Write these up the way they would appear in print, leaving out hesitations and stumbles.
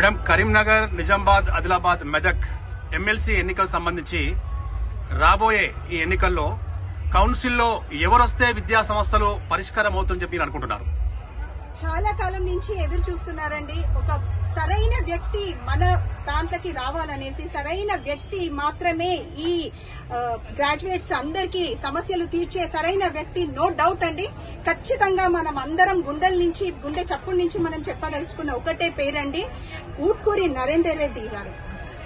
Madam, Karimnagar, Nizamabad, Adilabad, Medak MLC ఎన్నికలకు సంబంధించి రాబోయే ఈ ఎన్నికల్లో కౌన్సిల్లో ఎవరొస్తే విద్యా సంస్థలు పరిష్కారం అవుతుందని చెప్పి అనుకుంటున్నారు? చాలా కాలం నుంచి ఎదురు చూస్తున్నారండి. ఒక సరైన వ్యక్తి మన దాంట్లోకి రావాలనేసి, సరైన వ్యక్తి మాత్రమే ఈ గ్రాడ్యుయేట్స్ అందరికీ సమస్యలు తీర్చే సరైన వ్యక్తి. నో డౌట్ అండి, ఖచ్చితంగా మనం అందరం గుండె చప్పుడు నుంచి మనం చెప్పదలుచుకున్న ఒకటే పేరండి, ఊట్కూరి నరేందర్ రెడ్డి గారు.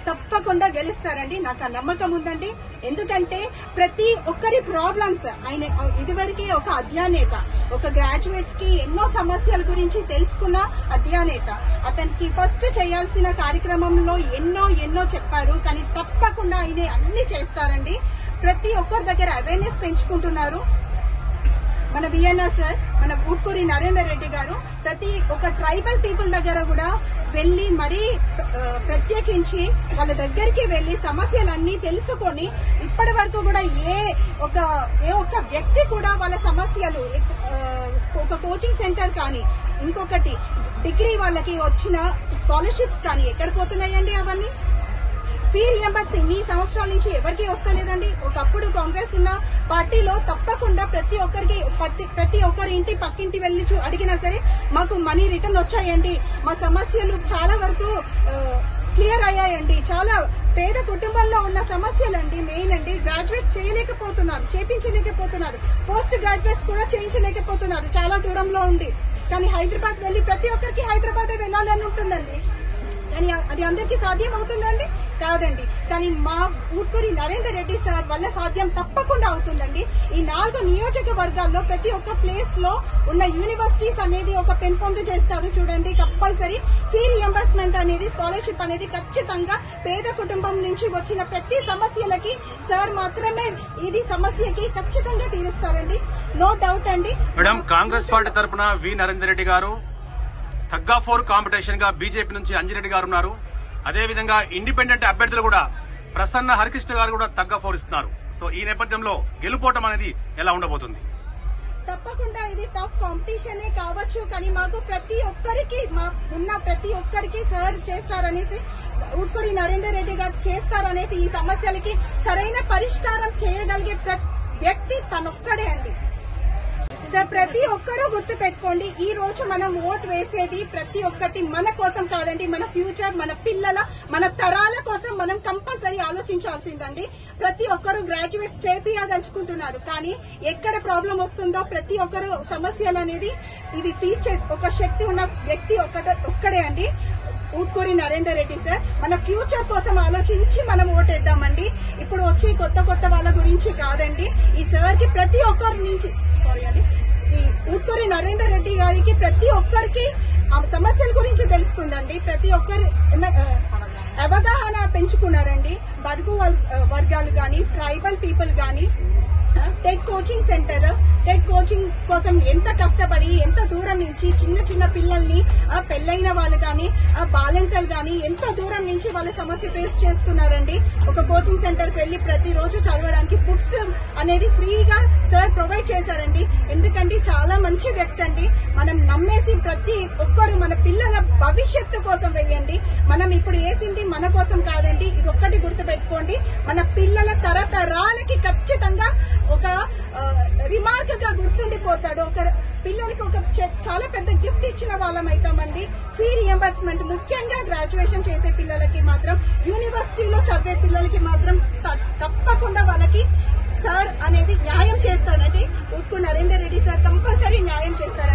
తప్పకుండా గెలుస్తారండి, నాకు ఆ నమ్మకం ఉందండి. ఎందుకంటే ప్రతి ఒక్కరి ప్రాబ్లమ్స్ ఆయన ఇదివరకే ఒక అధ్యనేత, ఒక గ్రాడ్యుయేట్స్ కి ఎన్నో సమస్యల గురించి తెలుసుకున్న అధ్యనేత. అతనికి ఫస్ట్ చేయాల్సిన కార్యక్రమంలో ఎన్నో చెప్పారు, కానీ తప్పకుండా ఆయన అన్ని చేస్తారండి. ప్రతి ఒక్కరి దగ్గర అవేర్నెస్ పెంచుకుంటున్నారు. మన విఎన్ఆర్ సార్, మన ఊట్కూరి నరేందర్ రెడ్డి గారు ప్రతి ఒక్క ట్రైబల్ పీపుల్ దగ్గర కూడా వెళ్లి మరీ ప్రత్యేకించి వాళ్ళ దగ్గరికి వెళ్లి సమస్యలన్నీ తెలుసుకొని ఇప్పటి వరకు కూడా ఏ ఒక్క వ్యక్తి కూడా వాళ్ళ సమస్యలు, ఒక కోచింగ్ సెంటర్ కానీ ఇంకొకటి డిగ్రీ వాళ్ళకి వచ్చిన స్కాలర్షిప్స్ కానీ ఎక్కడ పోతున్నాయండి? అవన్నీ ఫీ రియంబర్స్ ఇన్ని సంవత్సరాల నుంచి ఎవరికి వస్తలేదండి. ఒకప్పుడు కాంగ్రెస్ ఉన్న పార్టీలో తప్పకుండా ప్రతి ఒక్కరి ఇంటి పక్కింటి వెళ్లి అడిగినా సరే మాకు మనీ రిటర్న్ వచ్చాయండి, మా సమస్యలు చాలా వరకు క్లియర్ అయ్యాయండి. చాలా పేద కుటుంబంలో ఉన్న సమస్యలండి మెయిన్ అండి. గ్రాడ్యుయేట్స్ చేయించలేకపోతున్నారు, పోస్ట్ గ్రాడ్యుయేట్స్ కూడా చేయించలేకపోతున్నారు చాలా దూరంలో ఉండి. కానీ హైదరాబాద్ వెళ్లి ప్రతి ఒక్కరికి హైదరాబాద్ వెళ్ళాలని ఉంటుందండి. కానీ అది అందరికీ సాధ్యం అవుతుందండి? కాదండి. కానీ మా ఊట్కూరి నరేందర్ రెడ్డి సార్ వల్ల సాధ్యం తప్పకుండా అవుతుందండి. ఈ 4 నియోజకవర్గాల్లో ప్రతి ఒక్క ప్లేస్ లో ఉన్న యూనివర్సిటీస్ అనేది ఒక పెంపొందు చేస్తాడు చూడండి. కంపల్సరీ ఫీ రియంబర్స్మెంట్ అనేది, స్కాలర్షిప్ అనేది ఖచ్చితంగా పేద కుటుంబం నుంచి వచ్చిన ప్రతి సమస్యలకి సార్ మాత్రమే ఇది సమస్యకి ఖచ్చితంగా తీరుస్తారండి. నో డౌట్ అండి. మేడం, కాంగ్రెస్ పార్టీ తరఫున వి నరేందర్ రెడ్డి గారు, తగ్గా4 కాంపిటీషన్ గా బీజేపీ నుంచి అంజిరెడ్డి గారు ఉన్నారు. అదేవిధంగా ఇండిపెండెంట్ అభ్యర్థులు కూడా ప్రసన్న హరికృష్ణ గారు కూడా తగ్గా4 ఇస్తున్నారు. సో ఈ నేపథ్యంలో గెలుపోవటం అనేది ఎలా ఉండబోతుంది? తప్పకుండా ఇది టఫ్ కాంపిటీషనే కావచ్చు, కానీ మాకు ప్రతి ఒక్కరికి సార్ చేస్తారనేసి, ఊట్కూరి నరేందర్ రెడ్డి గారు చేస్తారనేసి, ఈ సమస్యలకి సరైన పరిష్కారం చేయగలిగే వ్యక్తి తనొక్కడే అండి. సార్ ప్రతి ఒక్కరూ గుర్తు పెట్టుకోండి, ఈ రోజు మనం ఓట్ వేసేది ప్రతి ఒక్కటి మన కోసం కాదండి, మన ఫ్యూచర్, మన పిల్లల, మన తరాల కోసం మనం కంపల్సరీ ఆలోచించాల్సిందండి. ప్రతి ఒక్కరూ గ్రాడ్యుయేట్స్ చేపియాదలుచుకుంటున్నారు, కానీ ఎక్కడ ప్రాబ్లం వస్తుందో ప్రతి ఒక్కరు సమస్యలు అనేది ఇది తీర్చే ఒక శక్తి ఉన్న వ్యక్తి ఒక్కడే అండి, ఊట్కూరి నరేందర్ రెడ్డి సార్. మన ఫ్యూచర్ కోసం ఆలోచించి మనం ఓటేద్దామండి. ఇప్పుడు వచ్చి కొత్త వాళ్ళ గురించి కాదండి. ఈ సార్ కి ప్రతి ఒక్కరి నుంచి ఈ ఊట్కూరి నరేందర్ రెడ్డి గారికి ప్రతి ఒక్కరికి ఆ సమస్యల గురించి తెలుస్తుందండి. ప్రతి ఒక్కరు అవగాహన పెంచుకున్నారండి. బడుగు వర్గాలు గాని, ట్రైబల్ పీపుల్ గాని, TET coaching centre, TET coaching కోసం ఎంత కష్టపడి ఎంత దూరం నుంచి చిన్న పిల్లల్ని, పెళ్లైన వాళ్ళు కానీ, బాలింతలు కానీ ఎంతో దూరం నుంచి వాళ్ళ సమస్య ఫేస్ చేస్తున్నారండి. ఒక కోచింగ్ సెంటర్ కి వెళ్లి ప్రతిరోజు చదవడానికి బుక్స్ అనేది ఫ్రీగా సార్ ప్రొవైడ్ చేశారండి. ఎందుకంటే చాలా మంచి వ్యక్తి అండి. మనం నమ్మేసి ప్రతి ఒక్కరు మన పిల్లల భవిష్యత్తు కోసం వేయండి. మనం ఇప్పుడు వేసింది మన కోసం కాదండి, ఇది ఒక్కటి గుర్తుపెట్టుకోండి. మన పిల్లల తరతరాలకి ఖచ్చితంగా ఒక రిమార్క్ గా గుర్తుండిపోతాడు. ఒక పిల్లలకి ఒక చాలా పెద్ద గిఫ్ట్ ఇచ్చిన వాళ్ళం అవుతామండి. ఫీ రియంబర్స్మెంట్ ముఖ్యంగా గ్రాడ్యుయేషన్ చేసే పిల్లలకి మాత్రం, యూనివర్సిటీలో చదివే పిల్లలకి మాత్రం తప్పకుండా వాళ్ళకి సార్ అనేది న్యాయం చేస్తాడండి. ఊట్కూరి నరేందర్ రెడ్డి సార్ కంపల్సరీ న్యాయం చేస్తారు.